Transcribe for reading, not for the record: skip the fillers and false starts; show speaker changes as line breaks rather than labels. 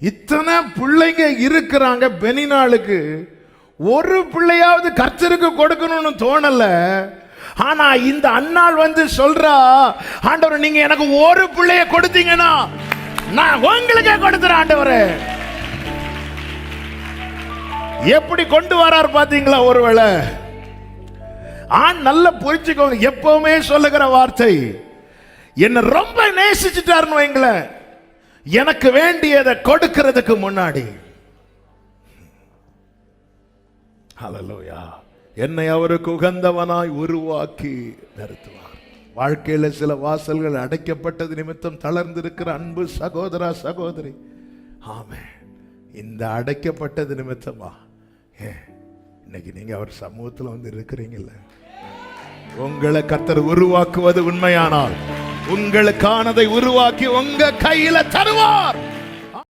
இத்தனை பிள்ளைங்க இருக்கிறாங்க பெனினாளுக்கு, ஒரு பிள்ளையாவது கர்த்தருக்கு கொடுக்கணும்னு தோணல. ஆனா இந்த அன்னாள் வந்து சொல்றா, ஆண்டவர் நீங்க எனக்கு ஒரு பிள்ளைய கொடுத்தீங்கன்னா நான் உங்களுக்கே கொடுத்துறேன் ஆண்டவரே. எப்படி கொண்டு வரார் பாத்தீங்களா? ஒருவேளை ஆண் நல்ல புரிஞ்சுக்கோங்க, எப்பவுமே சொல்லுகிற வார்த்தை, என்ன ரொம்ப நேசிச்சுட்டாருன்னு வைங்களேன், எனக்கு வேண்டியதை கொடுக்கிறதுக்கு முன்னாடி ஹல்லேலூயா என்னை அவருக்கு உகந்தவனாய் உருவாக்கி நிறுத்துவார். வாழ்க்கையில சில வாசல்கள் அடைக்கப்பட்டது நிமித்தம் தளர்ந்திருக்கிற அன்பு சகோதரா சகோதரி, ஆமென், இந்த அடைக்கப்பட்டது நிமித்தமா இன்னைக்கு நீங்க அவர் சமூகத்தில் வந்து இருக்கிறீங்கல்ல. உங்களை கர்த்தர் உருவாக்குவது உண்மையானால் உங்களுக்கானதை உருவாக்கி உங்க கையில தருவார்.